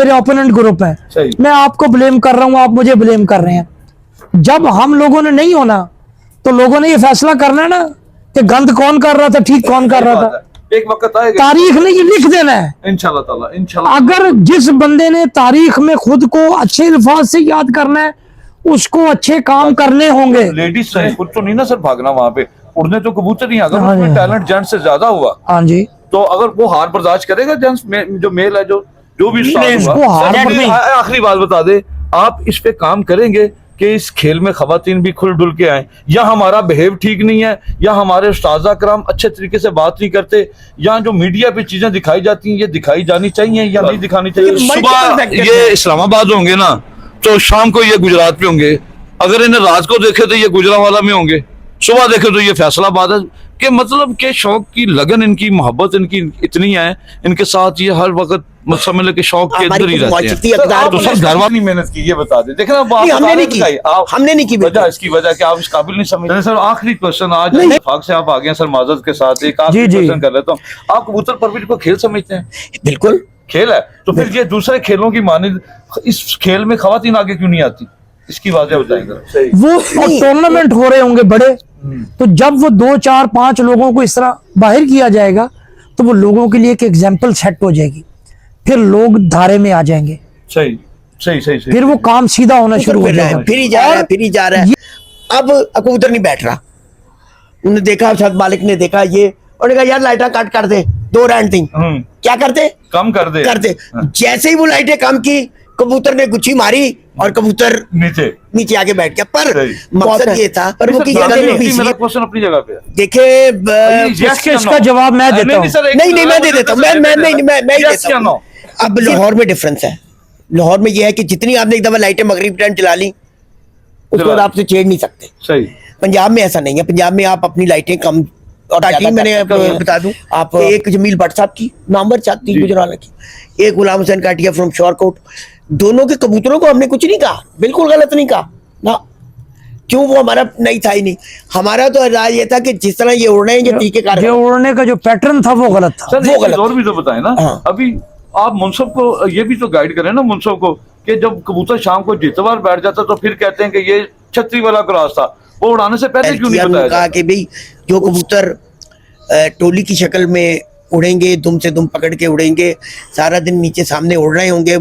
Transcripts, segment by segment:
मेरे opponent group है, मैं आपको ब्लेम कर रहा हूं, आप मुझे ब्लेम कर रहे हैं। जब हम लोगों ने नहीं होना तो लोगों ने ये फैसला करना है ना कि गंद कौन कर रहा था, ठीक कौन कर रहा था। एक वक्त आएगा, तारीख ने ये लिख देना है इंशाल्लाह ताला, इंशाल्लाह। अगर जिस बंदे ने तारीख में खुद को अच्छे अल्फाज से याद करना है, उसको अच्छे काम करने होंगे। लेडीज से खुद तो नहीं ना सर भागना, वहां पे उड़ने तो कबूतर नहीं, अगर हाँ उसमें टैलेंट जेंट्स से ज्यादा हुआ, हाँ जी, तो अगर वो हार बर्दाश्त करेगा जेंट्स में, जो मेल है, जो भी आखिरी बात बता दे, आप इस पे काम करेंगे कि इस खेल में खवातीन भी खुल डुल के आए, या हमारा बिहेव ठीक नहीं है, या हमारे उस्ताज़ा कराम अच्छे तरीके से बात नहीं करते, या जो मीडिया पे चीजें दिखाई जाती हैं ये दिखाई जानी चाहिए या नहीं दिखानी चाहिए। सुबह ये इस्लामाबाद होंगे ना तो शाम को ये गुजरात पे होंगे, अगर इन्हें रात को देखे तो ये गुजरावाला में होंगे, सुबह देखे तो ये फैसलाबाद है। कि मतलब के शौक की लगन, इनकी मोहब्बत इनकी इतनी है, इनके साथ ये हर वक्त समझ के शौक के अंदर ही रहते हैं। तो सब घर वाली मेहनत की, ये बता दे, देखना हमने नहीं की, हमने नहीं की वजह, इसकी वजह कि आप इस काबिल नहीं समझते। सर आखिरी क्वेश्चन आज इत्तेफाक से आप आ गए सर माजरत के साथ, एक आखिरी क्वेश्चन कर लेता हूँ, आप कबूतर परवरिश को खेल समझते हैं? बिल्कुल खेल है, तो फिर ये दूसरे खेलों की मानिंद इस खेल में खवातीन आगे क्यों नहीं आती, इसकी वजह बताएंगे। वो टूर्नामेंट हो रहे होंगे बड़े, तो जब वो 2 4 5 लोगों को इस तरह बाहर किया जाएगा तो वो लोगों के लिए एक एग्जाम्पल सेट हो जाएगी, फिर लोग धारे में आ जाएंगे। सही सही सही, सही फिर वो काम सीधा होना शुरू हो जाएगा, फिर ही जा रहा है, फिर ही जा रहा है। अब कबूतर नहीं बैठ रहा, उन्होंने देखा, शायद मालिक ने देखा ये, उन्होंने कहा यार लाइटें कट कर दे, 2 रैंड थी, क्या करते, कम कर दे। जैसे ही वो लाइटें कम की, कबूतर ने गुच्छी मारी और कबूतर नीचे आके बैठ गया। पर मकसद ये था, पर वो मेरा क्वेश्चन अपनी जगह पे देखे, इसका जवाब मैं देता हूँ। नहीं मैं दे देता हूँ, मैं अब लाहौर में डिफरेंस है, लाहौर में ये है कि जितनी आपने एक दफा लाइटें मगरिब टाइम चला ली उसके बाद आपसे छेड़ नहीं सकते। सही। पंजाब में ऐसा नहीं है, पंजाब में आप अपनी लाइटें कम, और मैंने बता दूं, आप एक जमील भट्ट साहब की नामवर चाहती गुजरावाला की, एक गुलाम हुसैन काटिया फ्रॉम शॉरकोट, दोनों के कबूतरों को हमने कुछ नहीं कहा, बिल्कुल गलत नहीं कहा ना, क्यों, वो हमारा नहीं था ही नहीं। हमारा तो राज ये था कि जिस तरह ये उड़ रहे हैं, ये तीखे कार, जो उड़ने का जो पैटर्न था वो गलत था। वो गलत और भी तो बताए ना। अभी आप मुनसब को ये भी तो गाइड करें ना, मुनसब को, कि जब कबूतर शाम को जितवार बैठ जाता तो फिर कहते हैं कि ये छतरी वाला क्रॉस था, वो उड़ाने से पहले क्यों नहीं बताया? कहा कि भाई जो कबूतर टोली की शक्ल में उड़ेंगे, दुम से दुम पकड़ के उड़ेंगे, सारा दिन नीचे सामने उड़ रहे होंगे,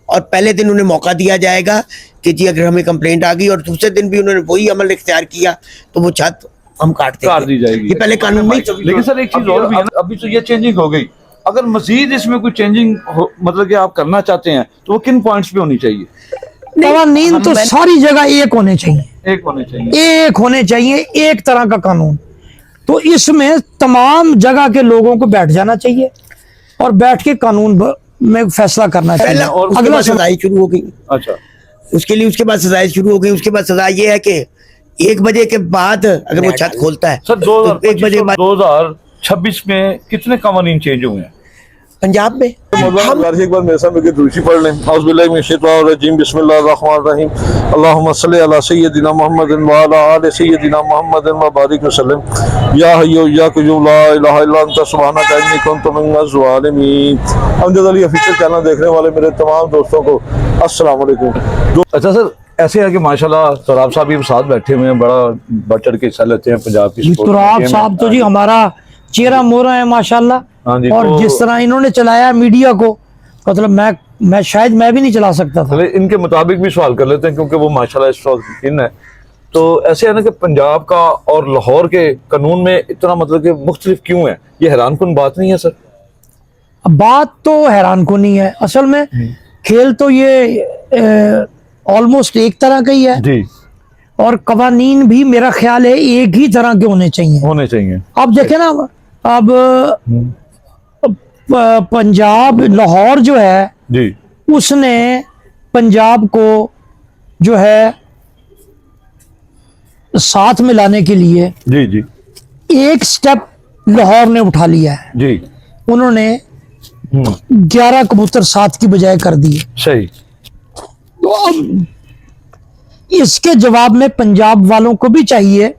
और पहले दिन उन्हें मौका दिया जाएगा कि जी अगर हमें कंप्लेंट आ गई और दूसरे दिन भी उन्होंने वही अमल इख्तियार किया तो वो छत हम काट दी जाएगी। ये पहले कानून में। लेकिन सर एक चीज और भी है, अभी तो ये चेंजिंग हो गई, अगर मजीद इसमें कोई चेंजिंग मतलब कि आप करना चाहते हैं तो वो किन पॉइंट्स पे होनी चाहिए? कानून तो सारी जगह एक होने चाहिए, एक होने चाहिए, एक तरह का कानून। तो इसमें तमाम जगह के लोगों को बैठ जाना चाहिए और बैठ के कानून में फैसला करना चाहिए। और अगला सजाएं शुरू हो गई। अच्छा, उसके बाद सजाएं शुरू हो गई। उसके बाद सजा ये है कि 1 बजे के बाद अगर वो छत खोलता है सर, 2026 में कितने कानून चेंज हुए हैं पंजाब में? हम एक बार मेरे सामने दूसरी पढ़ लें। औज़ुबिल्लाहिमिनश्शैतानिर्रजीम, बिस्मिल्लाहिर्रहमानिर्रहीम, अल्लाहुम्मा सल्लि अला सय्यदिना मुहम्मदिन व अला आलि सय्यदिना मुहम्मदिन व बारिक वसल्लम, या हय्यु या क़य्यूम ला इलाहा इल्ला अंता सुब्हानका इन्नी कुन्तु मिनज़ ज़ालिमीन। अमजद अली ऑफिशियल चैनल देखने वाले मेरे तमाम दोस्तों को अस्सलाम वालेकुम। अच्छा सर, ऐसे है कि माशाल्लाह तुराब साहब भी साथ बैठे हुए हैं, बड़ा बढ़ चढ़ के हिस्सा लेते हैं पंजाब की। तुराब साहब तो जी हमारा चेहरा मोहरा है माशाल्लाह, और तो जिस तरह इन्होंने चलाया मीडिया को, मतलब मैं शायद मैं भी नहीं चला सकता था। इनके मुताबिक भी सवाल कर लेते हैं क्योंकि वो माशाल्लाह इस वक्त इन है। तो ऐसे है ना कि पंजाब का और लाहौर के कानून में इतना मतलब कि मुख्तलिफ क्यों है? ये हैरानकुन बात नहीं है सर? बात तो हैरानकुन ही है, असल में खेल तो ये ऑलमोस्ट एक तरह का ही है जी, और कवानीन भी मेरा ख्याल है एक ही तरह के होने चाहिए। अब देखे ना, अब पंजाब लाहौर जो है जी, उसने पंजाब को जो है साथ में लाने के लिए जी जी एक स्टेप लाहौर ने उठा लिया है जी। उन्होंने 11 कबूतर 7 की बजाय कर दिए। सही। तो अब इसके जवाब में पंजाब वालों को भी चाहिए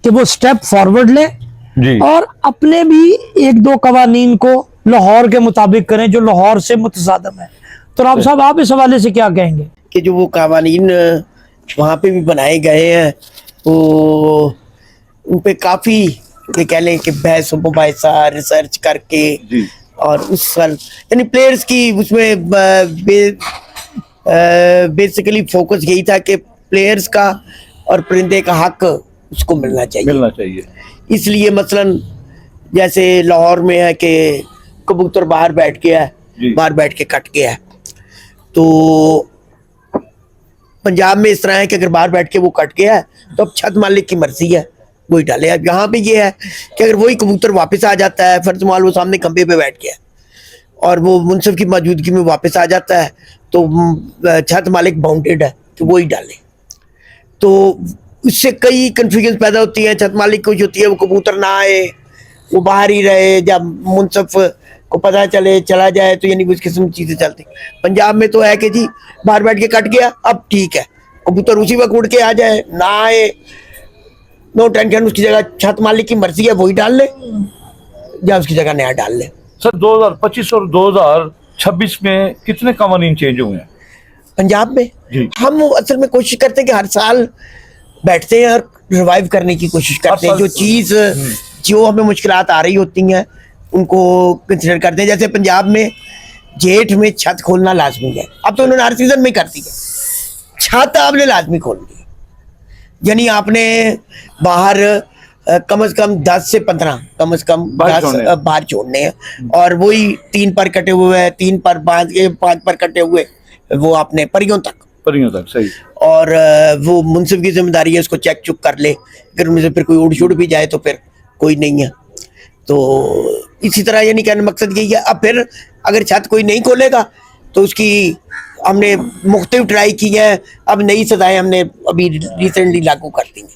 कि वो स्टेप फॉरवर्ड लें जी, और अपने भी 1-2 कवानीन को लाहौर के मुताबिक करें जो लाहौर से मुतसादम है। तो राव साहब आप इस हवाले से क्या कहेंगे? कि जो वो कावानीन वहाँ पे भी बनाए गए हैं वो उन पे काफ़ी ये कह लें कि बहस मुबाहिसा रिसर्च करके जी। और उस साल यानी प्लेयर्स की उसमें बेसिकली फोकस यही था कि प्लेयर्स का और परिंदे का हक उसको मिलना चाहिए। इसलिए मसलन जैसे लाहौर में है कि कबूतर बाहर बैठ गया है, जी। बाहर बैठ के कट गया है, तो पंजाब में इस तरह है कि अगर बाहर बैठ के वो कट गया है तो अब छत मालिक की मर्जी है, वही डाले। अब यहाँ पे ये है कि अगर वही कबूतर वापस आ जाता है, फर्ज मान वो सामने खंबे पे बैठ गया और वो मुनसिफ की मौजूदगी में वापस आ जाता है तो छत मालिक बाउंडेड है तो वही डाले। तो इससे कई कन्फ्यूजन पैदा होती है। छत मालिक को जो होती है वो कबूतर ना आए, वो बाहर ही रहे, जब मुनसिफ को पता चले चला जाए तो यानी कुछ किस्म की चीज़ें चलती। पंजाब में तो है कि जी बाहर बैठ के कट गया, अब ठीक है, कबूतर उसी वक्त उड़ के आ जाए, ना आए, नो टेंशन, उसकी जगह छत मालिक की मर्जी है वही डाल ले या उसकी जगह नया डाल ले। सर 2025 और 2026 में कितने कानून चेंज हुए हैं पंजाब में? जी। हम असल में कोशिश करते हैं कि हर साल बैठते हैं और रिवाइव करने की कोशिश करते हैं। जो चीज़ जो हमें मुश्किलात आ रही होती हैं उनको कंसिडर करते हैं। जैसे पंजाब में जेठ में छत खोलना लाजमी है, अब तो उन्होंने हर सीजन में कर दी है, छत आपने लाजमी खोलनी है। यानी आपने बाहर कम से कम 10 से 15 कम से कम 10 बाहर छोड़ने हैं और वही 3 पर कटे हुए हैं, 3 पर 5 पर कटे हुए वो आपने परियों तक सही। और वो मुनसिफ की जिम्मेदारी है उसको चेक चुक कर ले, अगर उनमें से फिर कोई उड़ छुड़ भी जाए तो फिर कोई नहीं है। तो इसी तरह यानी कहने मकसद यही है। अब फिर अगर छत कोई नहीं खोलेगा तो उसकी हमने मुख्तलिफ ट्राई की है, अब नई सजाएं हमने अभी रिसेंटली लागू कर दी हैं।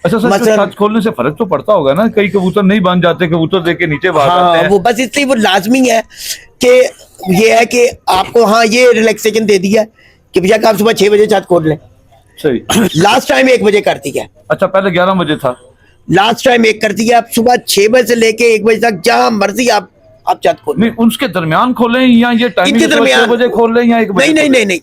अच्छा सर, छत खोलने से फर्क तो पड़ता होगा ना, कई कबूतर नहीं बन जाते, कबूतर देख के नीचे भाग जाते हैं। वो बस इसलिए वो लाजमी है कि ये है कि आपको हाँ ये रिलैक्सेशन दे दिया कि बेशक आप सुबह 6 बजे छत खोल लें। सही। लास्ट टाइम 1 बजे कर दिया। अच्छा, पहले 11 बजे था, लास्ट टाइम 1 कर दिया। आप सुबह 6 बजे से लेके 1 बजे तक जहां मर्जी आप छत खोल नहीं, उसके दरमियान खोलें या ये टाइमिंग इनके दरमियान 6 बजे खोल लें या 1 बजे? नहीं,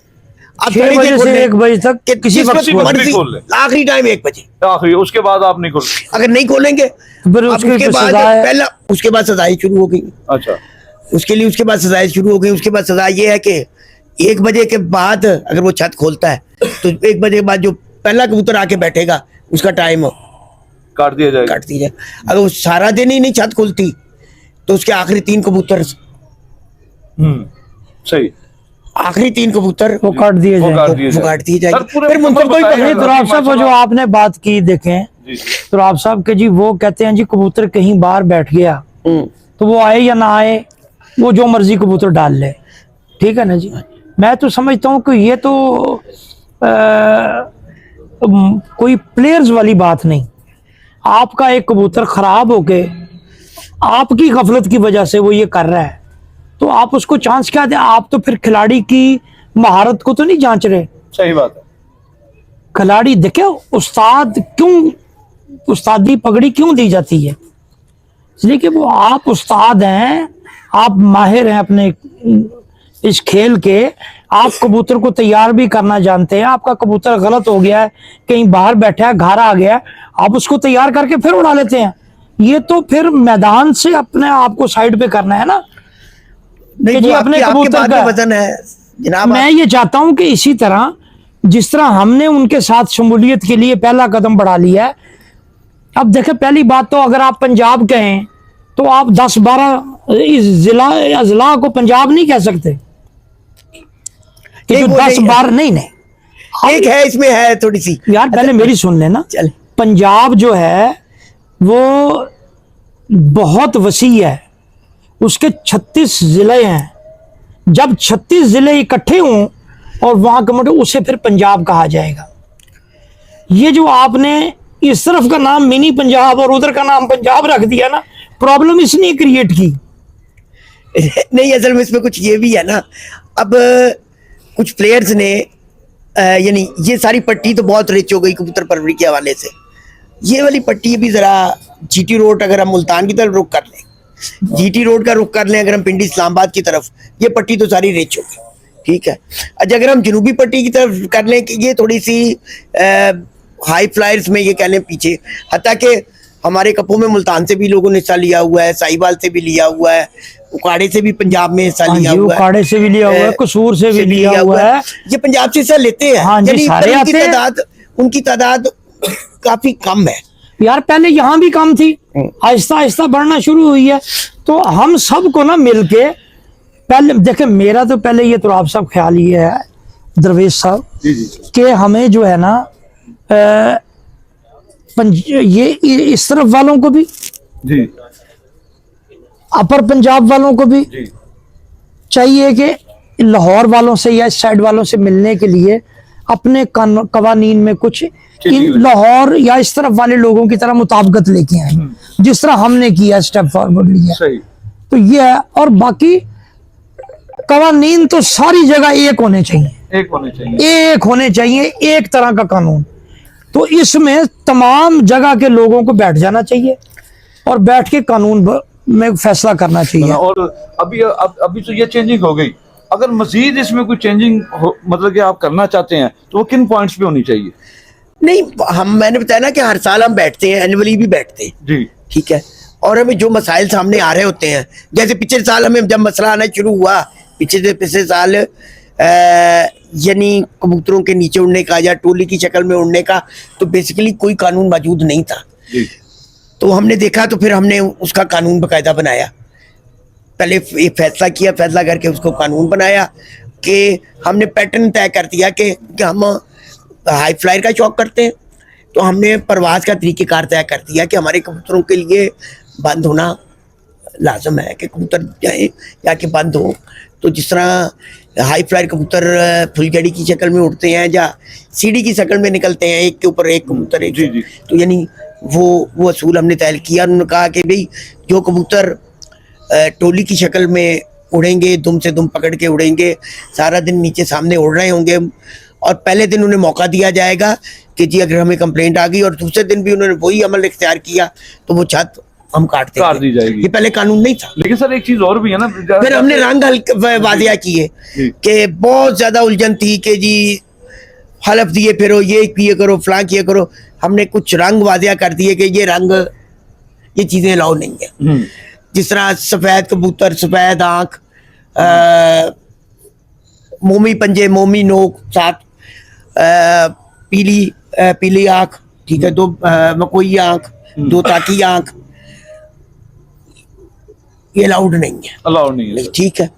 आप 6 बजे से 1 बजे तक कि किसी वक्त मर्जी खोल लें, आखिरी टाइम 1 बजे, आखिरी, उसके बाद आप नहीं खोल। अगर नहीं खोलेंगे फिर उसके बाद पहला उसके बाद सजाएं शुरू हो गई। अच्छा, उसके बाद सजाएं शुरू हो गई। उसके बाद सजा ये है कि 1 बजे के बाद अगर वो छत खोलता है तो 1 बजे के बाद जो पहला कबूतर आके बैठेगा उसका टाइम काट दिया जाएगा। काट दी जाए। अगर वो सारा दिन ही नहीं छत खुलती तो उसके आखिरी 3 कबूतर सही, आखिरी 3 कबूतर वो काट दिए जाएंगे। फिर मुंसिफ को नहीं, तो राव साहब जो आपने बात की देखें, तो राव साहब के जी वो कहते हैं जी कबूतर कहीं बाहर बैठ गया तो वो आए या ना आए, वो जो मर्जी कबूतर डाल ले, ठीक है ना जी। मैं तो समझता हूँ कि ये तो कोई प्लेयर्स वाली बात नहीं। आपका एक कबूतर खराब होके आपकी गफलत की वजह से वो ये कर रहा है तो आप उसको चांस क्या दे? आप तो फिर खिलाड़ी की महारत को तो नहीं जांच रहे। सही बात है। खिलाड़ी देखे उस्ताद क्यों, उस्तादी पगड़ी क्यों दी जाती है? इसलिए कि वो आप उस्ताद हैं, आप माहिर हैं अपने इस खेल के, आप कबूतर को तैयार भी करना जानते हैं। आपका कबूतर गलत हो गया है, कहीं बाहर बैठा है, घर आ गया है, आप उसको तैयार करके फिर उड़ा लेते हैं। ये तो फिर मैदान से अपने आप को साइड पे करना है ना, नहीं जी अपने कबूतर का वजन है जनाब। मैं ये चाहता हूं कि इसी तरह जिस तरह हमने उनके साथ शमूलियत के लिए पहला कदम बढ़ा लिया है, अब देखें पहली बात तो अगर आप पंजाब कहें तो आप 10-12 इस जिला को पंजाब नहीं कह सकते कि जो 10-12 नहीं एक है, इसमें है थोड़ी सी यार, पहले मेरी सुन लेना। पंजाब जो है वो बहुत वसी है, उसके 36 जिले हैं। जब 36 जिले इकट्ठे हों और वहां कमेटी, उसे फिर पंजाब कहा जाएगा। ये जो आपने इस तरफ का नाम मिनी पंजाब और उधर का नाम पंजाब रख दिया ना, प्रॉब्लम इसने क्रिएट की। नहीं, असल में इसमें कुछ ये भी है ना, अब कुछ प्लेयर्स ने यानी ये सारी पट्टी तो बहुत रिच हो गई कबूतर परवरी के हवाले से। ये वाली पट्टी भी जरा जीटी रोड, अगर हम मुल्तान की तरफ रुख कर लें, जीटी रोड का रुख कर लें, अगर हम पिंडी इस्लामाबाद की तरफ, ये पट्टी तो सारी रिच होगी। ठीक है। अच्छा, अगर हम जनूबी पट्टी की तरफ कर लें कि ये थोड़ी सी हाई फ्लायर्स में ये कह लें पीछे, हत्ता कि हमारे कपों में मुल्तान से भी लोगों ने हिस्सा लिया हुआ है, साहिवाल से भी लिया हुआ है, उकाड़े से भी पंजाब में हिस्सा लिया हुआ है, उकाड़े से भी लिया हुआ है, कसूर से भी लिया हुआ है। ये पंजाब से हिस्सा लेते हैं। हाँ जी, सारे आते हैं। उनकी तादाद काफी कम है यार। पहले यहाँ भी कम थी, आहिस्ता आहिस्ता बढ़ना शुरू हुई है। तो हम सबको ना मिलके पहले देखें, मेरा तो पहले ये तो आप सब ख्याल ये है दरवेश साहब कि हमें जो है ना ये इस तरफ वालों को भी जी, अपर पंजाब वालों को भी जी, चाहिए कि लाहौर वालों से या इस साइड वालों से मिलने के लिए अपने कवानीन में कुछ इन लाहौर या इस तरफ वाले लोगों की तरह मुताबिकत लेके आए, जिस तरह हमने किया, स्टेप फॉरवर्ड लिया। सही। तो ये है। और बाकी कवानीन तो सारी जगह एक होने चाहिए, एक होने चाहिए, एक तरह का कानून। तो इसमें तमाम जगह के लोगों को बैठ जाना चाहिए और बैठ के कानून में फैसला करना चाहिए। और अभी तो ये चेंजिंग हो गई, अगर मजीद इसमें कोई चेंजिंग मतलब कि आप करना चाहते हैं तो वो किन पॉइंट्स पे होनी चाहिए? नहीं, मैंने बताया ना कि हर साल हम बैठते हैं, एनुअली भी बैठते हैं जी, ठीक है। और हमें जो मसाइल सामने आ रहे होते हैं, जैसे पिछले साल हमें जब मसला आना शुरू हुआ, पिछले साल यानी कबूतरों के नीचे उड़ने का या टोली की शक्ल में उड़ने का, तो बेसिकली कोई कानून मौजूद नहीं था जी। तो हमने देखा, तो फिर हमने उसका कानून बाकायदा बनाया। पहले एक फैसला किया, फैसला करके उसको कानून बनाया कि हमने पैटर्न तय कर दिया कि हम हाई फ्लायर का शौक करते हैं, तो हमने परवाज का तरीक़ेकार तय कर दिया कि हमारे कबूतरों के लिए बंद होना लाजम है कि कबूतर जाए या कि बंद हो। तो जिस तरह हाई फ्लायर कबूतर फुलझड़ी की शक्ल में उड़ते हैं या सीढ़ी की शक्ल में निकलते हैं, एक के ऊपर एक कबूतर एक, जी। तो यानी वो असूल हमने तय किया। उन्होंने कहा कि भाई जो कबूतर टोली की शक्ल में उड़ेंगे, दुम से दुम पकड़ के उड़ेंगे, सारा दिन नीचे सामने उड़ रहे होंगे, और पहले दिन उन्हें मौका दिया जाएगा कि जी अगर हमें कंप्लेंट आ गई, और दूसरे दिन भी उन्होंने वही अमल इख्तियार किया तो वो छत हम काट दी जाएगी। ये पहले कानून नहीं था। लेकिन सर एक चीज और भी है ना, फिर हमने रंग वादिया किए कि बहुत ज्यादा उलझन थी कि जी हलफ दिए फिरो, ये किए करो, फलां किए करो। हमने कुछ रंग वादिया कर दिए कि ये रंग, ये चीजें अलाउ नहीं है। जिस तरह सफेद कबूतर, सफेद आंख, मोमी पंजे, मोमी नोक, साथ पीली आंख, ठीक है, दो मकोई आंख, दो ताकी आंख, ये अलाउड नहीं है, ठीक है।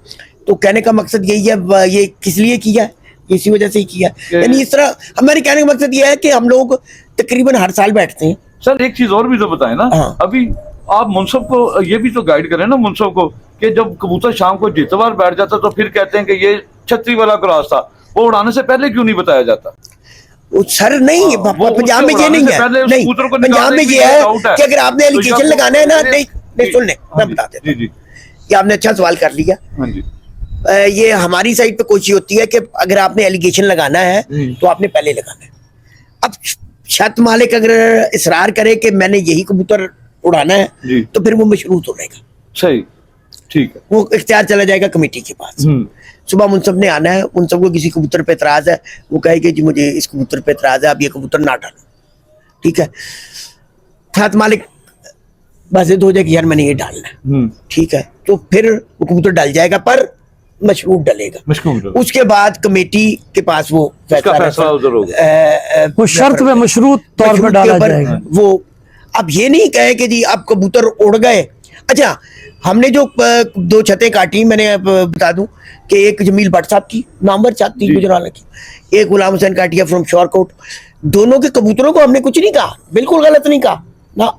तो कहने का मकसद यही है, ये किस लिए किया है, इसी वजह से ही किया। यानी इस तरह हमारे कहने का मकसद ये है कि हम लोग तकरीबन हर साल बैठते हैं। सर एक चीज और भी तो बताएं ना, अभी आप मुनसब को ये भी तो गाइड करें ना मुनसब को, कि जब कबूतर शाम को जितवार बैठ जाता तो फिर कहते हैं कि ये छतरी वाला क्रॉस था, वो उड़ाने से पहले क्यों नहीं बताया जाता? सर नहीं, पंजाब में ये नहीं है, नहीं पंजाब में ये है कि अगर आपने एलिगेशन लगाना है ना, नहीं सुन ले, मैं बता देता हूं। ये आपने अच्छा सवाल कर लिया। ये हमारी साइड पे कोशिश होती है कि अगर आपने एलिगेशन लगाना है तो आपने पहले लगाना है। अब छत मालिक अगर इसरार करे कि मैंने यही कबूतर उड़ाना है तो फिर वो मशरूत उड़ेगा। सही, ठीक है। वो इख्तियार चला जाएगा कमेटी के पास। सुबह मुनसब ने आना है, मुनसब को किसी कबूतर पे एतराज है, वो कहेगा जी मुझे इस कबूतर पे एतराज है, आप ये कबूतर ना डालो, ठीक है। छत मालिक बाज़िद हो जाए कि यार मैंने ये डालना है, ठीक है, तो फिर वो कबूतर डल जाएगा, पर मशरूत डलेगा। उसके बाद कमेटी के पास वो फैसला वो शर्त में मशरूत तौर पर डाला जाएगा। वो अब ये नहीं कहे कि जी अब कबूतर उड़ गए। अच्छा, हमने जो 2 छतें काटी, मैंने बता दूं कि एक जमील भट्ट साहब की नामवर छत थी गुजरात की, एक गुलाम हुसैन काटिया फ्रॉम शॉरकोट। दोनों के कबूतरों को हमने कुछ नहीं कहा, बिल्कुल गलत नहीं कहा ना,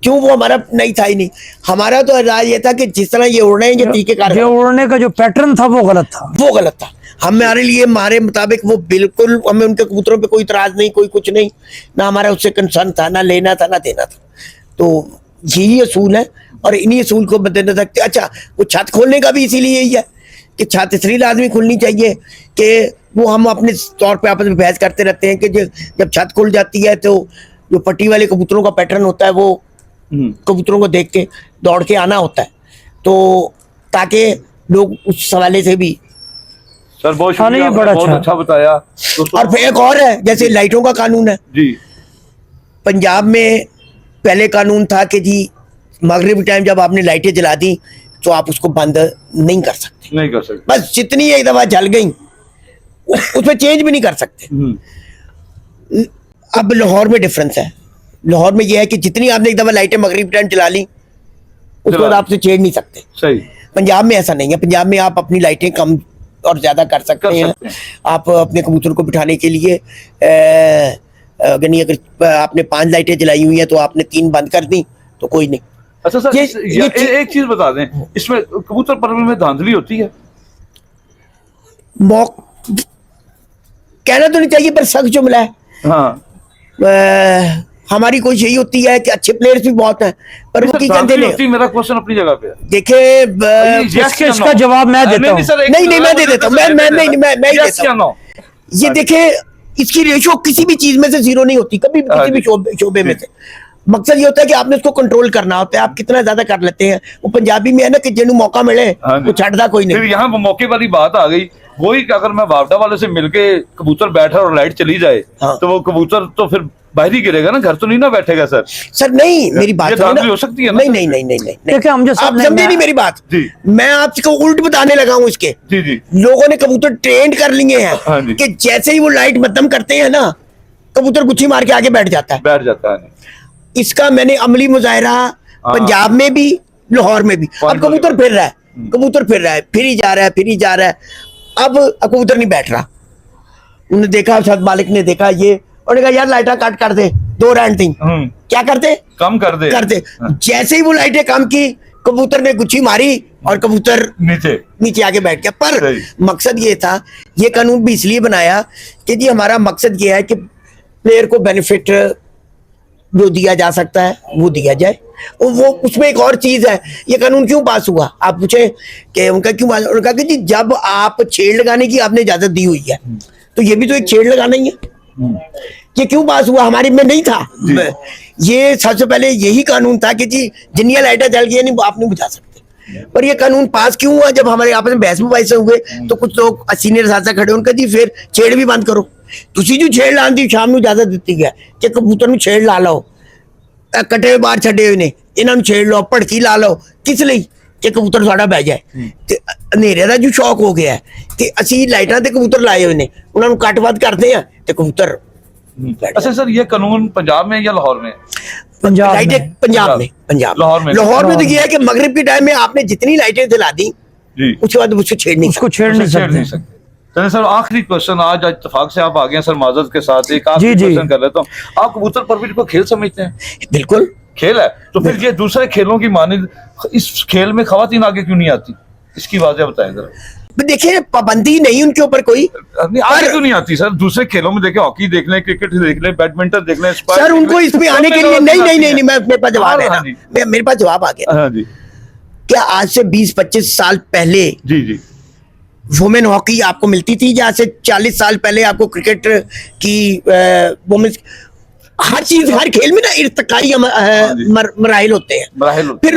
क्यों, वो हमारा नहीं था ही नहीं। हमारा तो राय ये था कि जिस तरह ये उड़ रहे हैं, ये तरीके कार, जो उड़ने का जो पैटर्न था वो गलत था, वो गलत था। हमारे लिए, हमारे मुताबिक वो बिल्कुल, हमें उनके कबूतरों पे कोई इतराज नहीं, कोई कुछ नहीं, ना हमारा उससे कंसर्न था, ना लेना था ना देना था। तो यही असूल है और इन्हीं असूल को मद्देनजर रखते। अच्छा, वो छत खोलने का भी इसीलिए यही है कि छत इसलिए लाजमी खुलनी चाहिए कि वो हम अपने तौर पे आपस में बहस करते रहते हैं कि जब छत खुल जाती है तो जो पट्टी वाले कबूतरों का पैटर्न होता है वो कबूतरों को देख के दौड़ के आना होता है, तो ताकि लोग उस हवाले से भी सर बहुत हाँ, नहीं, शुक्रिया, बड़ा आपने बहुत अच्छा। अच्छा बताया दोस्तों। और फिर एक और है, जैसे लाइटों का कानून है। जी पंजाब में पहले कानून था कि जी मगरिब टाइम जब आपने लाइटें जला दी तो आप उसको बंद नहीं कर सकते, नहीं कर सकते। बस जितनी एक दफा जल गई उसमें चेंज भी नहीं कर सकते। अब लाहौर में डिफरेंस है। लाहौर में यह है कि जितनी आपने एक दफा लाइटें मगरिब टाइम जला ली उसके बाद आपसे छेड़ नहीं सकते। सही। पंजाब में ऐसा नहीं है। पंजाब में आप अपनी लाइटें कम और ज्यादा कर सकते हैं। आप अपने कबूतर को बिठाने के लिए अगर आपने 5 लाइटें जलाई हुई हैं तो आपने 3 बंद कर दी तो कोई नहीं। अच्छा सर, ये एक चीज बता दें, इसमें कबूतर परवरिश में धांधली होती है? कहना तो नहीं चाहिए पर सख्त जुमला है। हाँ, हमारी कोशिश यही होती है कि अच्छे प्लेयर्स भी बहुत हैं पर वो की कहते नहीं। मेरा क्वेश्चन अपनी जगह पे है। देखिए इसका जवाब मैं देता हूँ। नहीं मैं दे देता हूँ। मैं ये देखे, इसकी रेशो किसी भी चीज में से 0 नहीं होती कभी भी, किसी भी शोबे में से। मकसद ये होता है कि आपने उसको कंट्रोल करना होता है। आप कितना ज्यादा कर लेते हैं। वो पंजाबी में है ना कि जिन्हें मौका मिले वो छड़दा कोई नहीं। फिर यहाँ मौके वाली बात आ गई, वही कि अगर मैं वापडा वाले से मिलके कबूतर बैठा और लाइट चली जाए तो वो कबूतर तो फिर बाहर ही गिरेगा ना, घर तो नहीं ना बैठेगा सर। सर नहीं, मेरी बात हो सकती है ना? नहीं देखिए हम जो आप समझे नहीं मेरी बात। मैं आपको उल्ट बताने लगा हूँ इसके। जी लोगों ने कबूतर ट्रेंड कर लिए हैं कि जैसे ही वो लाइट बंद करते हैं ना कबूतर गुच्छी मार के आगे बैठ जाता है। इसका मैंने अमली मुजाहिरा पंजाब में भी लाहौर में भी। अब कबूतर फिर रहा है, फिर ही जा रहा है। अब कबूतर नहीं बैठ रहा। उन्होंने देखा, शायद मालिक ने देखा ये, उन्होंने कहा यार लाइटें कट कर दे, 2 रैंड थी। क्या करते? कम कर दे। जैसे ही वो लाइटें कम की कबूतर ने गुच्छी मारी और कबूतर नीचे आके बैठ गया। पर मकसद ये था, ये कानून भी इसलिए बनाया कि जी हमारा मकसद ये है कि प्लेयर को बेनिफिट जो दिया जा सकता है वो दिया जाए। वो उसमें एक और चीज है, ये कानून क्यों पास हुआ आप पूछे कि उनका क्यों पास? उन्होंने कहा कि जी जब आप छेड़ लगाने की आपने इजाजत दी हुई है तो ये भी तो एक छेड़ लगाना ही है। ये क्यों पास हुआ? हमारी में नहीं था। ये सबसे पहले यही कानून था कि जी जिन्नियां लाइटें जल गई नहीं आप नहीं बुझा सकते। पर ये कानून पास क्यों हुआ? जब हमारे आपस में बहस मुबाहिसे हुए तो कुछ लोग सीनियर साथी खड़े, उनका जी फिर छेड़ भी बंद करो। तुसी जो छेड़ लान दी शाम ਨੂੰ इजाजत दी है कि कबूतर ਨੂੰ छेड़ ला लो, कटे बाहर छड़े हुए ने इन्हां ਨੂੰ छेड़ लो, भड़की ला लो। किस लिए? कि कबूतर साड़ा बह जाए। ते हनेरे का जो शौक हो गया है कि ਅਸੀਂ ਲਾਈਟਾਂ ਤੇ ਕਬੂतर ਲਾਏ ਹੋਏ ਨੇ, ਉਹਨਾਂ ਨੂੰ ਕੱਟ ਵੱਧ ਕਰਦੇ ਆ ਤੇ कबूतर। अच्छा सर, ये कानून पंजाब में या लाहौर में? पंजाब लाहौर में तो ये है कि मगरिब के टाइम में आपने जितनी लाइटें जला दी उसके बाद उसको छेड़ नहीं सकते। चलिए सर, आखिरी क्वेश्चन आज इत्तेफाक से आप आ गए सर माजरत के साथ, एक आखिरी क्वेश्चन कर लेता हूँ। आप कबूतर परवरिश को खेल समझते हैं? बिल्कुल खेल है। तो फिर ये दूसरे खेलों की मानिंद इस खेल में खवातीन आगे क्यों नहीं आती? इसकी वजह बताएं जरा। देखिए पाबंदी नहीं उनके ऊपर कोई आगे क्यों नहीं आती सर? दूसरे खेलों में देखें, हॉकी देख लें, क्रिकेट देख लें, बैडमिंटन देख लें, सर उनको इसमें आने के लिए नहीं मेरे पास जवाब है ना, मेरे पास जवाब आ गया। क्या आज से 20-25 साल पहले जी वुमेन हॉकी आपको मिलती थी? जहाँ से 40 साल पहले आपको क्रिकेट की वुमेन, हर चीज हर खेल में ना इर्तिकाई मराहिल होते हैं। फिर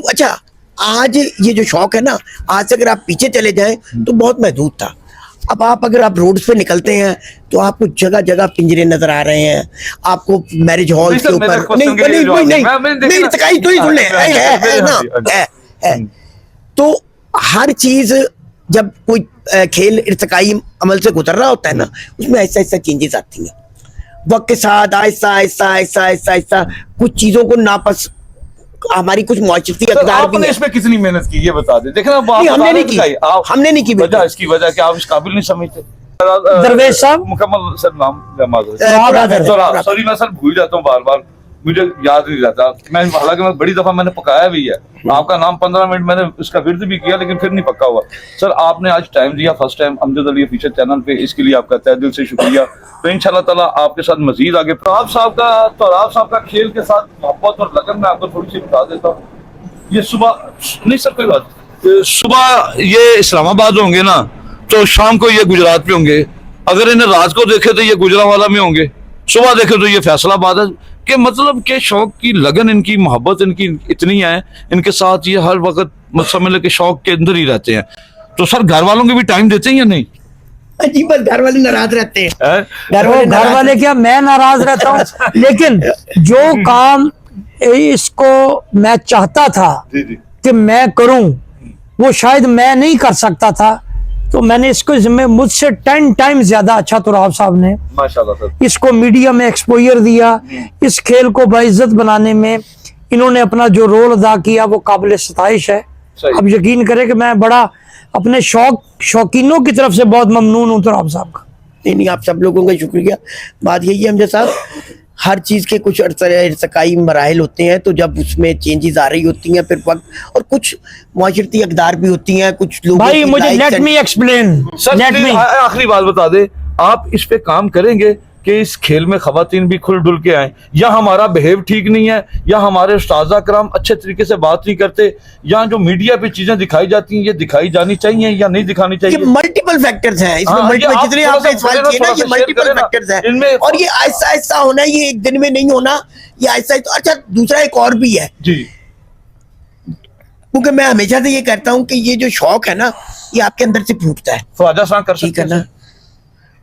अच्छा आज ये जो शौक है ना, आज से अगर आप पीछे चले जाएं तो बहुत महदूद था। अब अगर आप रोड पे निकलते हैं तो आपको जगह जगह पिंजरे नजर आ रहे हैं, आपको मैरिज हॉल के ऊपर नहीं। तो हर चीज जब कोई खेल इर्तिकाई अमल से गुजर रहा होता है ना, उसमें ऐसा ऐसा चेंजेस आती हैं वक्त के साथ। आहिस्ता कुछ चीजों को नापस हमारी कुछ माशरती अक़दार भी है। इसमें कितनी मेहनत की ये बता दें। देखना हमने नहीं की वजह इसकी वजह कि आप इस काबिल नहीं समझते। दरवेश साहब मुकम्मल सर नाम सॉरी मैं सर भूल जाता हूँ बार, मुझे याद नहीं रहता। मैं हालांकि मैं बड़ी दफा मैंने पकाया भी है आपका नाम, 15 मिनट मैंने इसका विर्द भी किया लेकिन फिर नहीं पक्का हुआ। सर आपने आज टाइम दिया first time Amjad Ali official channel पे, इसके लिए आपका तहे दिल से शुक्रिया। तो इंशाल्लाह ताला आपके साथ मजीद आगे तोराब साहब का खेल के साथ मोहब्बत और लगन मैं आपको थोड़ी सी बता देता हूँ। ये सुबह नहीं सर कोई बात, सुबह ये इस्लामाबाद होंगे ना तो शाम को ये गुजरात में होंगे, अगर इन्हें रात को देखे तो ये गुजरांवाला में होंगे, सुबह देखे तो ये फैसलाबाद है। कि मतलब के शौक की लगन इनकी, मोहब्बत इनकी इतनी है, इनके साथ ये हर वक्त समझ के शौक के अंदर ही रहते हैं। तो सर घर वालों के भी टाइम देते हैं या नहीं? जी बस घर वाले नाराज रहते हैं। हैं? घर वाले क्या, मैं नाराज रहता हूँ। लेकिन जो काम इसको मैं चाहता था जी जी कि मैं करूं, वो शायद मैं नहीं कर सकता था, तो मैंने इसको जिम्मे मुझसे 10 टाइम ज्यादा अच्छा तुराब साहब ने माशाल्लाह सर। इसको मीडिया में एक्सपोजर दिया। इस खेल को बाइज्जत बनाने में इन्होंने अपना जो रोल अदा किया वो काबिल सताइश है। सही। अब यकीन करें कि मैं बड़ा अपने शौकीनों की तरफ से बहुत ममनून हूं तुराब साहब का। नहीं, आप सब लोगों का शुक्रिया। बात यही है हमजा साहब, हर चीज के कुछ इर्तकाई मराहल होते हैं, तो जब उसमें चेंजेस आ रही होती हैं फिर वक्त, और कुछ माशरती अकदार भी होती हैं, कुछ लोग भाई मुझे let me explain, sir let please me. आखिरी बात बता दे, आप इस पे काम करेंगे कि इस खेल में खवातीन भी खुल डुल के आए, या हमारा बिहेव ठीक नहीं है, या हमारे उस्ताज़ा कराम अच्छे तरीके से बात नहीं करते, या जो मीडिया पे चीजें दिखाई जाती हैं ये दिखाई जानी चाहिए या नहीं दिखानी ये चाहिए? मल्टीपल फैक्टर्स हैं इसमें। हाँ, मल्टीपल, ये आप जितने थोड़ा आपने सा सवाल बोले ना, किए ना, थोड़ा ये सा मल्टीपल शेयर करें ना। फैक्टर्स हैं इनमें- और ये आहिस्ता आहिस्ता होना, ये एक दिन में नहीं होना, ये आहिस्ता आहिस्ता। अच्छा, दूसरा एक और भी है, जी क्योंकि मैं हमेशा से ये कहता हूँ कि ये जो शौक है ना, ये आपके अंदर से फूटता है, ख्वाजा साहब कर ठीक सकते है ना? हैं?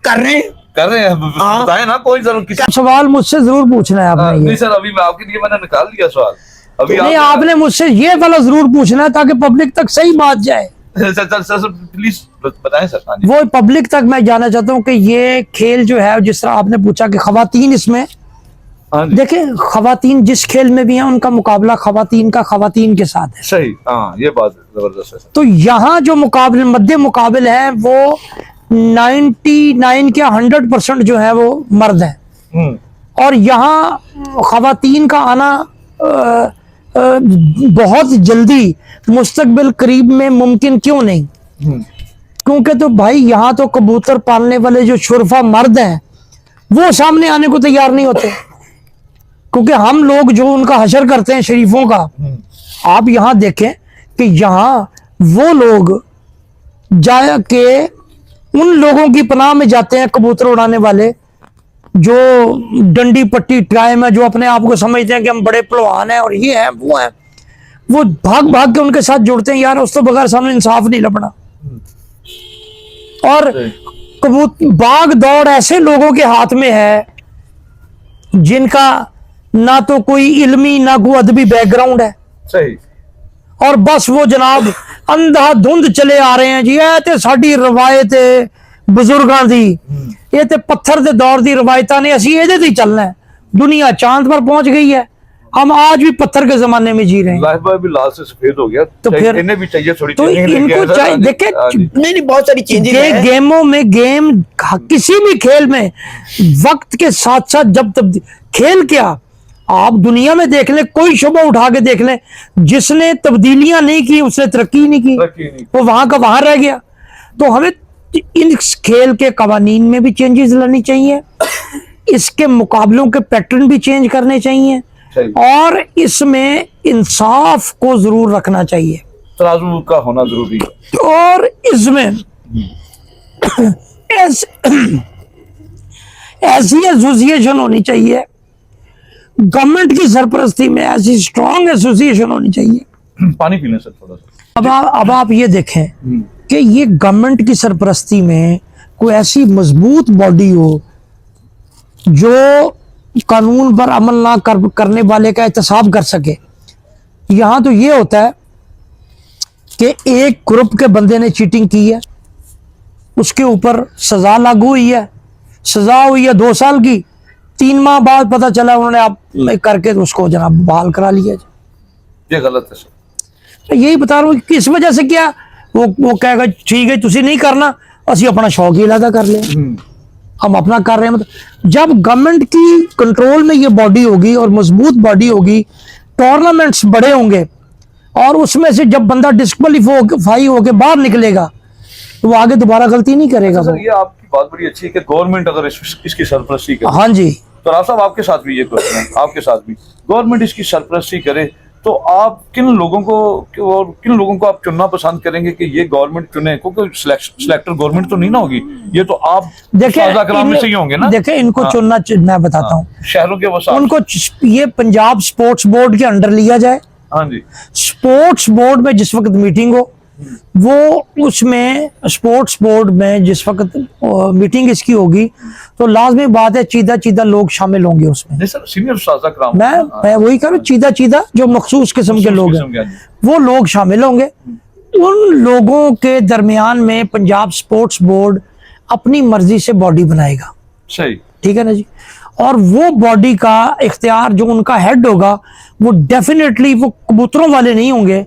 कर रहे हैं। कर रहे हैं, हाँ। बताएं ना, कोई जरूर किसी। सवाल मुझसे जरूर पूछना है आपने नहीं ये। सर, अभी मैं आपके लिए मैंने निकाल दिया सवाल। अभी नहीं, आपने मुझसे ये वाला जरूर पूछना है ताकि पब्लिक तक सही बात जाए। सर प्लीज बताएं सर। हाँ जी। वो पब्लिक तक मैं जानना चाहता हूँ कि ये खेल जो है, जिस तरह आपने पूछा कि खवातीन इसमें, हाँ जी देखें खवातीन जिस खेल में भी हैं उनका मुकाबला खवातीन का खवातीन के साथ है। सही, हाँ ये बात जबरदस्त है सर। तो यहाँ जो मुकाबले मध्य मुकाबले हैं वो 99 के 100% जो है वो मर्द हैं, और यहाँ खवातीन का आना बहुत जल्दी मुस्तकबिल करीब में मुमकिन क्यों नहीं? क्योंकि तो भाई यहाँ तो कबूतर पालने वाले जो शुरफा मर्द हैं वो सामने आने को तैयार नहीं होते, क्योंकि हम लोग जो उनका हशर करते हैं शरीफों का, आप यहाँ देखें कि यहाँ वो लोग जा के उन लोगों की पनाह में जाते हैं, कबूतर उड़ाने वाले जो डंडी पट्टी टाइम है, जो अपने आप को समझते हैं कि हम बड़े पहलवान हैं और ये है वो है, वो भाग भाग के उनके साथ जुड़ते हैं। यार उस तो बगैर सामने इंसाफ नहीं लपना। और कबूतर भाग दौड़ ऐसे लोगों के हाथ में है जिनका ना तो कोई इल्मी ना कोई अदबी बैकग्राउंड है, सही। और बस वो जनाब अंधाधुंध चले आ रहे हैं जी। ये ते साडी रवायत है बुजुर्गां दी, ये ते पत्थर दे दौर दी रवायतां ने, असी इहदे ते ही चलना है। दुनिया चांद पर पहुंच गई है, हम आज भी पत्थर के जमाने में जी रहे हैं। लाइफ बॉय भी लाल से सफेद हो गया, तो फिर इन्हें भी चाहिए थोड़ी तो training इनको लेके आए, चाहिए, हाँ जी, देखे हाँ जी। नहीं, बहुत सारी चेंजेस हैं। गेमों में किसी भी खेल में वक्त के साथ साथ जब तब खेल क्या, आप दुनिया में देख लें, कोई शोबा उठा के देख लें, जिसने तब्दीलियां नहीं की उसने तरक्की नहीं की, तरक्की नहीं। वो वहां का वहां रह गया। तो हमें इन खेल के कवानीन में भी चेंजेस लानी चाहिए, इसके मुकाबलों के पैटर्न भी चेंज करने चाहिए, सही। और इसमें इंसाफ को जरूर रखना चाहिए, तराजू का होना जरूरी है। और इसमें ऐसी एसोसिएशन होनी चाहिए, गवर्नमेंट की सरपरस्ती में ऐसी स्ट्रांग एसोसिएशन होनी चाहिए। पानी पीने सर थोड़ा सा। अब आप ये देखें कि ये गवर्नमेंट की सरपरस्ती में कोई ऐसी मजबूत बॉडी हो जो कानून पर अमल ना करने वाले का एहतसाब कर सके। यहाँ तो ये होता है कि एक ग्रुप के बंदे ने चीटिंग की है, उसके ऊपर सजा लागू हुई है, सजा हुई है 2 साल की, 3 माह बाद पता चला उन्होंने आप करके उसको जनाब बहाल करा लिया। ये गलत है सर। मैं यही बता रहा हूँ कि किस वजह से, क्या वो कहेगा ठीक है तुसी नहीं करना, असी अपना शौक ही अलग कर ले, हम अपना कर रहे हैं। मतलब जब गवर्नमेंट की कंट्रोल में ये बॉडी होगी और मजबूत बॉडी होगी, टूर्नामेंट्स बड़े होंगे, और उसमें से जब बंदा डिस्क्वालीफाई होके बाहर निकलेगा तो वो आगे दोबारा गलती नहीं करेगा। सर ये आपकी बात बड़ी अच्छी है कि गवर्नमेंट अगर इसकी सरपरस्ती करे। हाँ जी, तो राव साहब आपके साथ भी ये क्वेश्चन है, आपके साथ भी गवर्नमेंट इसकी सरपरस्ती करे तो आप किन लोगों को आप चुनना पसंद करेंगे कि ये गवर्नमेंट चुने? क्योंकि सिलेक्टर गवर्नमेंट तो नहीं ना होगी, ये तो आप उस्ताद कराम में से ही होंगे ना। देखें इनको चुनना, मैं बताता हूँ, शहरों के वो उनको ये पंजाब स्पोर्ट्स बोर्ड के अंडर लिया जाए। हाँ जी। स्पोर्ट्स बोर्ड में जिस वक्त मीटिंग हो, वो उसमें स्पोर्ट्स बोर्ड में जिस वक्त मीटिंग इसकी होगी तो लाजमी बात है चीदा चीदा लोग शामिल होंगे उसमें। नहीं सर, सीनियर उस्ताद कराम मैं वही कह रहा हूँ, चीदा चीदा जो मखसूस किस्म के लोग हैं वो लोग शामिल होंगे। उन लोगों के दरमियान में पंजाब स्पोर्ट्स बोर्ड अपनी मर्जी से बॉडी बनाएगा, सही, ठीक है ना जी। और वो बॉडी का इख्तियार जो उनका हेड होगा वो डेफिनेटली वो कबूतरों वाले नहीं होंगे,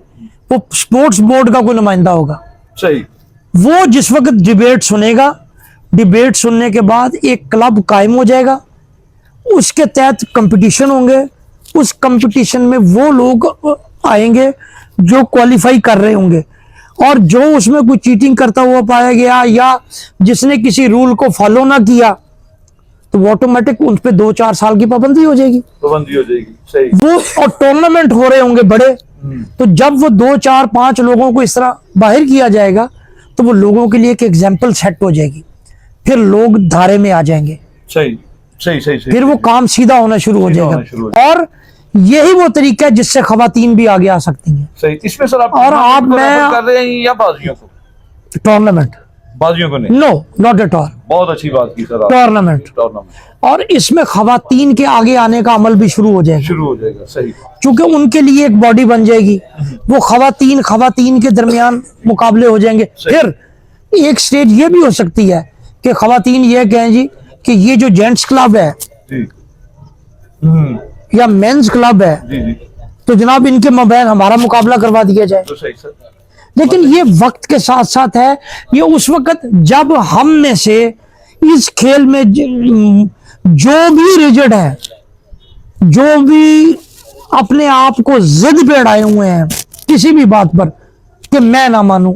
वो स्पोर्ट्स बोर्ड का कोई नुमाइंदा होगा। सही, वो जिस वक्त डिबेट सुनेगा, डिबेट सुनने के बाद एक क्लब कायम हो जाएगा, उसके तहत कंपटीशन होंगे, उस कंपटीशन में वो लोग आएंगे जो क्वालिफाई कर रहे होंगे, और जो उसमें कोई चीटिंग करता हुआ पाया गया या जिसने किसी रूल को फॉलो ना किया तो वो ऑटोमेटिक उन पे 2-4 साल की पाबंदी हो जाएगी। सही। वो और टूर्नामेंट हो रहे होंगे बड़े, तो जब वो 2-4-5 लोगों को इस तरह बाहर किया जाएगा तो वो लोगों के लिए एक एग्जाम्पल सेट हो जाएगी, फिर लोग धारे में आ जाएंगे। सही सही सही सही। फिर वो काम सीधा होना शुरू हो जाएगा, और यही वो तरीका है जिससे खवातीन भी आगे आ सकती हैं। सही। इसमें सर आप और आप मैं कर रहे हैं या बाजियों को? टूर्नामेंट, बाजियों को नहीं, नो नॉट एट ऑल, बहुत अच्छी बात की सर, टूर्नामेंट। और इसमें खवातीन के आगे आने का अमल भी शुरू हो जाएगा, सही, क्योंकि उनके लिए एक बॉडी बन जाएगी, वो खवातीन के दरमियान मुकाबले हो जाएंगे। फिर एक स्टेज ये भी हो सकती है कि खवातीन ये कहें जी कि ये जो जेंट्स क्लब है जी, या मेंस क्लब है जी जी, तो जनाब इनके मबैन हमारा मुकाबला करवा दिया जाए। तो सही सर। लेकिन ये वक्त के साथ साथ है, ये उस वक्त जब हम में से इस खेल में जो भी रिजिड है, जो भी अपने आप को जिद पे अड़ाए हुए हैं किसी भी बात पर कि मैं ना मानूं,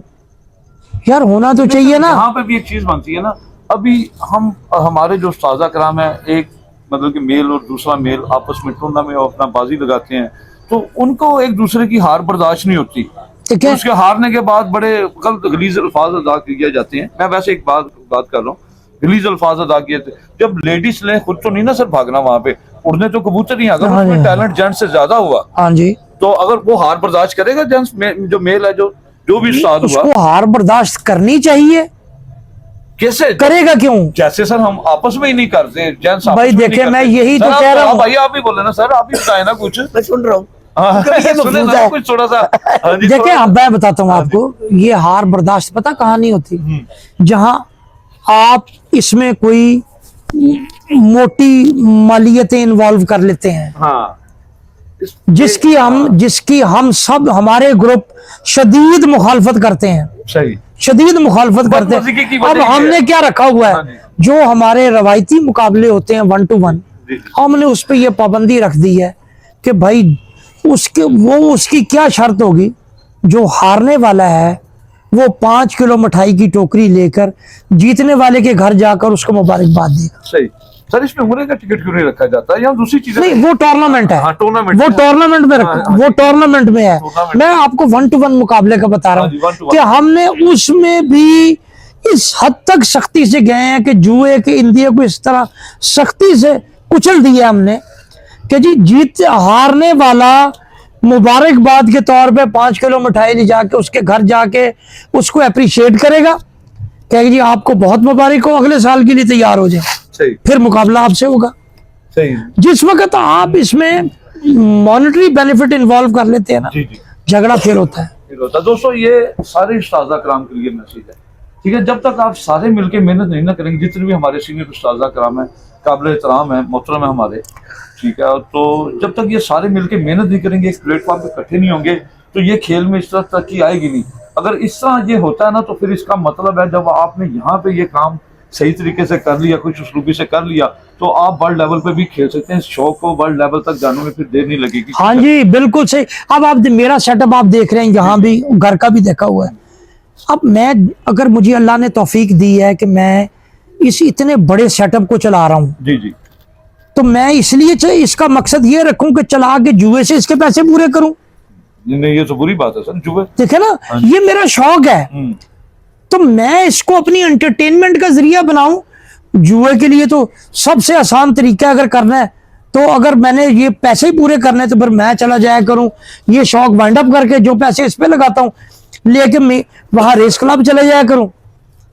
यार होना तो चाहिए ना। यहाँ पे भी एक चीज बनती है ना, अभी हम हमारे जो उस्ताद कराम है, एक मतलब कि मेल और दूसरा मेल आपस में टूर्ना में अपना बाजी लगाते हैं, तो उनको एक दूसरे की हार बर्दाश्त नहीं होती, ठीक है, उसके हारने के बाद बड़े गलत गलीज अल्फाज अदा किए जाते हैं। मैं वैसे एक बात कर रहा हूँ, गलीज अल्फाज अदा किए थे जब लेडीज ने खुद तो नहीं ना सर भागना वहां पे, उड़ने तो कबूतर ही, अगर हाँ उसमें जी, टैलेंट जेंट्स से ज्यादा हुआ हाँ जी, तो अगर वो हार बर्दाश्त करेगा जेंट्स में, जो मेल है, जो भी उस्ताद हुआ, उसको हार बर्दाश्त करनी चाहिए। कैसे करेगा क्यों? जैसे सर हम आपस में ही नहीं करते, जेंट्स भाई देखे, मैं यही तो कह रहा हूँ भाई, आप ही बोले ना सर, आप ही बताए ना कुछ। मैं सुन रहा हूँ। सुने ना कुछ थोड़ा सा। हाँ जी, देखे, अब मैं बताता हूँ आपको, ये हार बर्दाश्त पता कहाँ नहीं होती, जहां आप इसमें कोई मोटी मालियतें इन्वॉल्व कर लेते हैं, हाँ, जिसकी हम सब, हमारे ग्रुप शदीद मुखालफत करते हैं, सही, शदीद मुखालफत करते हैं। अब हमने क्या रखा हुआ है, जो हमारे रवायती मुकाबले होते हैं 1 to 1, हमने उस पर यह पाबंदी रख दी है कि भाई उसकी क्या शर्त होगी, जो हारने वाला है वो 5 किलो मिठाई की टोकरी लेकर जीतने वाले के घर जाकर उसको मुबारकबाद देगा। सही सर। इसमें उम्र का टिकट क्यों नहीं रखा जाता या दूसरी चीजें? नहीं, वो टूर्नामेंट है। हाँ, टूर्नामेंट, वो टूर्नामेंट में रखा, वो टूर्नामेंट में है। मैं आपको 1 to 1 मुकाबले का बता रहा हूँ कि हमने उसमें भी इस हद तक सख्ती से गए हैं कि जुए के इंडिया को इस तरह सख्ती से कुचल दिया हमने कि जी जीत हारने वाला मुबारकबाद के तौर पे 5 किलो मिठाई ले जाके उसके घर जाके उसको अप्रिशिएट करेगा, कहेगा जी आपको बहुत मुबारक हो, अगले साल के लिए तैयार हो जाए, सही, फिर मुकाबला आपसे होगा। सही। जिस वक्त आप इसमें मॉनेटरी बेनिफिट इन्वॉल्व कर लेते हैं ना, जी जी, झगड़ा फिर होता है। दोस्तों ये सारे उस्ताद कराम के लिए मैसेज है, ठीक है। जब तक आप सारे मिलकर मेहनत नहीं ना करेंगे, जितने भी हमारे सीनियर उस्ताद कराम है, काबिल एहतराम है, मोहतरम है हमारे, ठीक है, तो जब तक ये सारे मिलकर मेहनत नहीं करेंगे, एक प्लेटफॉर्म पे इकट्ठे नहीं होंगे, तो ये खेल में इस तरह तरक्की आएगी नहीं। अगर इस तरह ये होता है ना, तो फिर इसका मतलब है जब आपने यहाँ पे ये काम सही तरीके से कर लिया, कुछ उसलूबी से कर लिया, तो आप वर्ल्ड लेवल पे भी खेल सकते हैं। शौक को वर्ल्ड लेवल तक जाने में फिर देर नहीं लगेगी। हाँ जी, बिल्कुल सही। अब आप मेरा सेटअप आप देख रहे हैं, यहाँ भी घर का भी देखा हुआ है। अब मैं, अगर मुझे अल्लाह ने तौफीक दी है कि मैं इस इतने बड़े सेटअप को चला रहा हूँ, जी जी, तो मैं इसलिए इसका मकसद ये रखूं कि चला के जुए से इसके पैसे पूरे करूं। नहीं, ये तो बुरी बात है सर, जुए, देखे ना, ये मेरा शौक है, तो मैं इसको अपनी एंटरटेनमेंट का जरिया बनाऊं। जुए के लिए तो सबसे आसान तरीका अगर करना है, तो अगर मैंने ये पैसे ही पूरे करने, तो फिर मैं चला जाया करूं, ये शौक वाइंड अप करके जो पैसे इस पे लगाता हूं, लेके मैं वहां रेस क्लब चले जाया करूं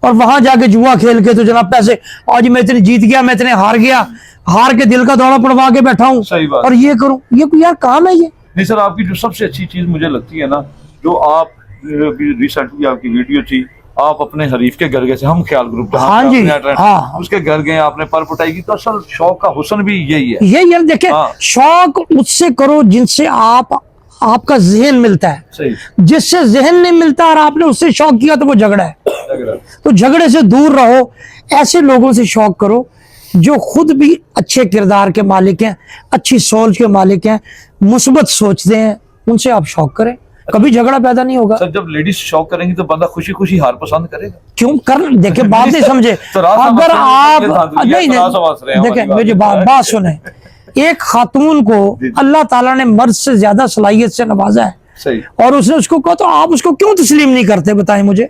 और वहां जाके जुआ खेल के तो जनाब पैसे, आज मैं इतने जीत गया, मैं इतने हार गया, हार के दिल का दौरा पड़वा के बैठा हूं सही बात। और ये करूं, ये कोई यार काम है ये? नहीं सर, आपकी जो सबसे अच्छी चीज मुझे लगती है ना, जो आप रिसेंटली आपकी वीडियो थी, आप अपने हरीफ के घर गए थे, हम ख्याल ग्रुप जहाँ हाँ पे जी, आपने attend- हाँ। उसके घर गए, आपने पर पुटाई की, तो असल शौक का हुस्न भी यही है। ये यार देखे, हाँ। शौक उससे करो जिनसे आपका जहन मिलता है। सही जिससे जहन नहीं मिलता और आपने उससे शौक किया तो वो झगड़ा है। लग रहा है। तो झगड़े से दूर रहो, ऐसे लोगों से शौक करो जो खुद भी अच्छे किरदार के मालिक हैं, अच्छी सोच के मालिक हैं, मुस्बत सोचते हैं, उनसे आप शौक करें, कभी झगड़ा पैदा नहीं होगा। सर जब लेडीज शौक करेंगी तो बंदा खुशी खुशी हार पसंद करेगा। क्यों कर, देखे बात नहीं समझे, तरासा अगर मसले आप ये बात नहीं है, नहीं तरासा मसले हैं, देखे हमारी मेरी बात बात सुने, एक खातून को अल्लाह ताला ने मर्द से ज्यादा सलाहियत से नवाजा है सही और उसने उसको कहा, तो आप उसको क्यों तस्लीम नहीं करते? बताएं मुझे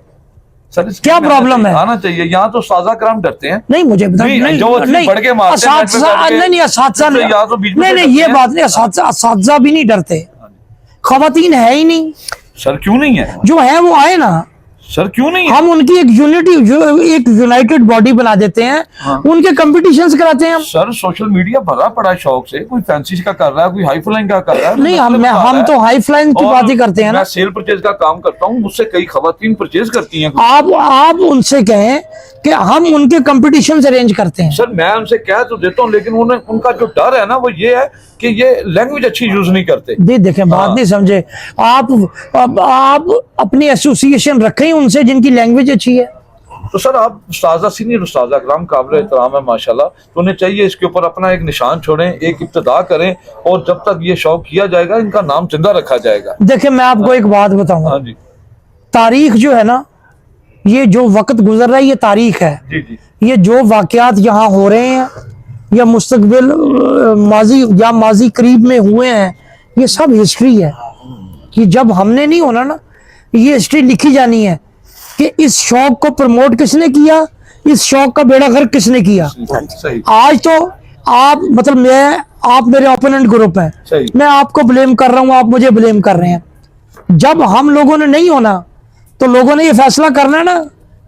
सर, इसमें क्या आना प्रॉब्लम चाहिए, है? आना चाहिए। यहाँ तो साजा कराम डरते हैं। नहीं मुझे बता, नहीं, जो नहीं बढ़ के मारते हैं, असातिज़ा- बैठ के- नहीं असातिज़ा तो यहाँ तो बीच में नहीं से नहीं ये डरते बात नहीं, असातिज़ा भी नहीं डरते, खवातीन है ही नहीं, सर क्यों नहीं है? जो है वो आए ना, सर क्यों नहीं है? हम उनकी एक यूनिटी, जो एक यूनाइटेड बॉडी बना देते हैं, हाँ। उनके कंपटीशंस कराते हैं हम। सर सोशल मीडिया भरा पड़ा है शौक से, कोई फैंसी का कर रहा है, कोई हाई फ्लाइंग का कर रहा है। नहीं मतलब बता हम रहा तो है। हाई फ्लाइंग की और बात ही करते हैं ना। मैं सेल परचेज का काम करता हूँ, मुझसे कई खवातीन परचेज करती हैं। आप उनसे कहें कि हम उनके कंपटीशन अरेंज करते हैं। सर मैं उनसे कह तो देता हूँ, लेकिन उन्हें उनका जो डर है ना वो ये है कि ये लैंग्वेज अच्छी यूज नहीं करते। देखें बात हाँ। नहीं समझे आप अपनी एसोसिएशन रखें उनसे जिनकी लैंग्वेज अच्छी है। तो सर आप उस्ताजा सीनियर उस्ताजा अकराम काबिल एहतराम है माशाल्लाह, तो उन्हें चाहिए इसके ऊपर अपना एक निशान छोड़ें, एक इब्तिदा करें, और जब तक ये शौक किया जाएगा इनका नाम जिंदा रखा जाएगा। देखें मैं आपको एक बात बताऊंगा, हाँ जी तारीख जो है ना, ये जो वक्त गुजर रहा है ये तारीख है। जी जी ये जो वाकयात यहाँ हो रहे हैं या मुस्तकबिल माजी या माजी करीब में हुए हैं, ये सब हिस्ट्री है। कि जब हमने नहीं होना ना, ये हिस्ट्री लिखी जानी है कि इस शौक को प्रमोट किसने किया, इस शौक का बेड़ा गर्क किसने किया। सही आज तो आप मतलब आप मेरे ओपोनेंट ग्रुप हैं, सही। मैं आपको ब्लेम कर रहा हूं, आप मुझे ब्लेम कर रहे हैं। जब हम लोगों ने नहीं होना तो लोगों ने ये फैसला करना है ना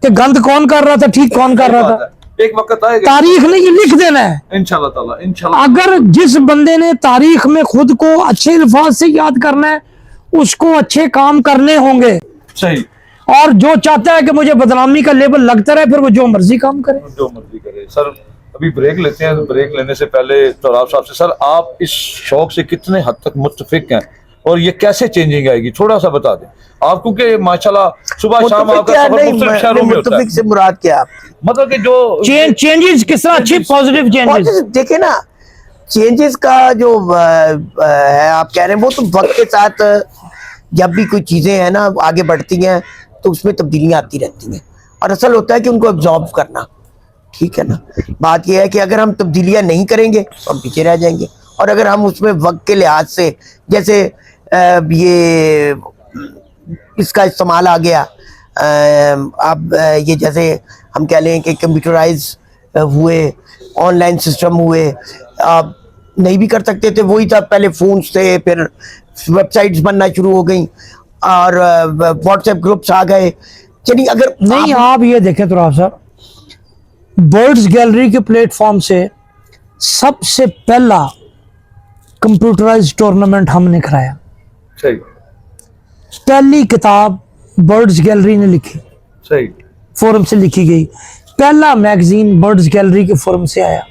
कि गंद कौन कर रहा था, ठीक कौन कर रहा था। एक वक्त आएगा तारीख ने ये लिख देना है। इंशाल्लाह ताला, इंशाल्लाह। अगर जिस बंदे ने तारीख में खुद को अच्छे अल्फाज से याद करना है, उसको अच्छे काम करने होंगे। सही, और जो चाहता है कि मुझे बदनामी का लेबल लगता रहे, फिर वो जो मर्जी काम करे। जो मर्जी करे। सर अभी ब्रेक लेते हैं, ब्रेक लेने से पहले तोराब साहब से, सर आप इस शौक से कितने हद तक मुत्तफिक हैं और ये कैसे चेंजिंग आएगी, थोड़ा सा बता दें आप, क्योंकि माशाल्लाह सुबह शाम आपका सफर मुख्तलिफ शहरों में होता है। मुत्तफिक से मुराद क्या है आपकी? मतलब कि जो चेंजेस किस तरह अच्छी पॉजिटिव चेंजेस? देखे ना, चेंजेस का जो है आप कह रहे हैं, वो तो वक्त के साथ जब भी कोई चीजें हैं ना आगे बढ़ती हैं तो उसमें तब्दीलियां आती रहती हैं, और असल होता है कि उनको ऑब्जॉर्व करना। ठीक है ना, बात यह है कि अगर हम तब्दीलियां नहीं करेंगे तो हम पीछे रह जाएंगे, और अगर हम उसमें वक्त के लिहाज से, जैसे ये इसका इस्तेमाल आ गया, अब ये जैसे हम कह लें कि कंप्यूटराइज हुए, ऑनलाइन सिस्टम हुए, आप नहीं भी कर सकते थे, वही था पहले फोन्स थे, फिर वेबसाइट्स बनना शुरू हो गई और व्हाट्सएप ग्रुप्स आ गए। चलिए अगर नहीं आप ये देखें तो आप साहब, बर्ड्स गैलरी के प्लेटफॉर्म से सबसे पहला कंप्यूटराइज्ड टूर्नामेंट हमने कराया। सही पहली किताब बर्ड्स गैलरी ने लिखी, सही, फोरम से लिखी गई। पहला मैगजीन बर्ड्स गैलरी के फोरम से आया।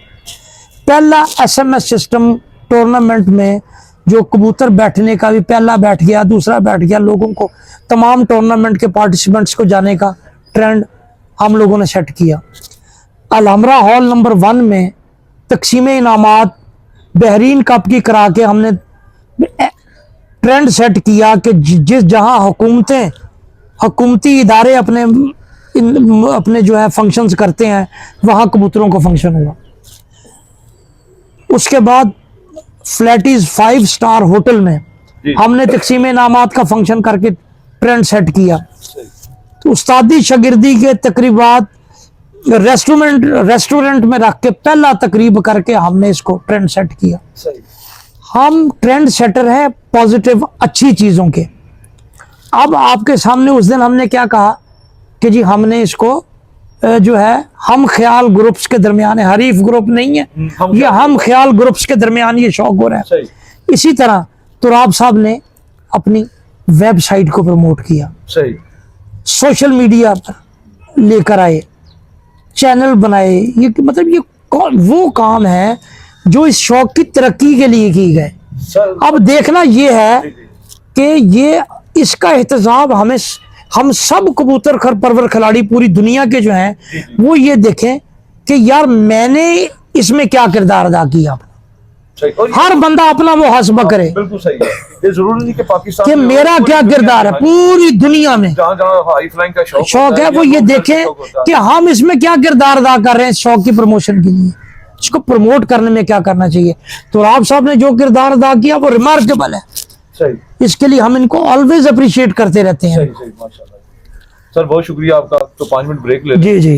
पहला SMS सिस्टम टूर्नामेंट में जो कबूतर बैठने का भी पहला बैठ गया, दूसरा बैठ गया, लोगों को तमाम टूर्नामेंट के पार्टिसिपेंट्स को जाने का ट्रेंड हम लोगों ने सेट किया। अलहमरा हॉल नंबर 1 में तकसीम इनामात बहरीन कप की करा के हमने ट्रेंड सेट किया कि जिस जहां हुकूमती इदारे अपने जो है फंक्शंस करते हैं, वहां कबूतरों का फंक्शन हुआ। उसके बाद फ्लैटीज 5 स्टार होटल में हमने तकसीम इनामात का फंक्शन करके ट्रेंड सेट किया। तो उस्तादी शागिर्दी के तकरीबात रेस्टोरेंट में रख के पहला तकरीब करके हमने इसको ट्रेंड सेट किया। सही। हम ट्रेंड सेटर हैं पॉजिटिव अच्छी चीजों के। अब आपके सामने उस दिन हमने क्या कहा कि जी हमने इसको जो है हम ख्याल ग्रुप्स के दरमियान है, हरीफ ग्रुप नहीं है, ये हम ख्याल ग्रुप्स के दरमियान ये शौक हो रहा है। सही इसी तरह तुराब साहब ने अपनी वेबसाइट को प्रमोट किया, सही सोशल मीडिया पर लेकर आए, चैनल बनाए। ये मतलब ये वो काम है जो इस शौक की तरक्की के लिए की गए। सर अब देखना ये है कि ये इसका एहतसाब हम सब कबूतर परवर खिलाड़ी पूरी दुनिया के जो हैं वो ये देखें कि यार मैंने इसमें क्या किरदार अदा किया। सही, और हर बंदा अपना वो हस्ब करे बिल्कुल सही है। ये जरूरी नहीं कि पाकिस्तान कि में मेरा पूरी क्या दुनिया किरदार है, में पूरी दुनिया में जहाँ जहाँ हाई फ्लाइंग का शौक शौक होता है वो ये लोग का देखें शौक होता है। कि हम इसमें क्या किरदार अदा कर रहे हैं शौक की प्रमोशन के लिए, इसको प्रमोट करने में क्या करना चाहिए। तो आप साहब ने जो किरदार अदा किया वो रिमार्केबल है, सही इसके लिए हम इनको ऑलवेज अप्रिशिएट करते रहते हैं। सही सही माशाल्लाह। सर बहुत शुक्रिया आपका। तो 5 मिनट ब्रेक ले जी जी।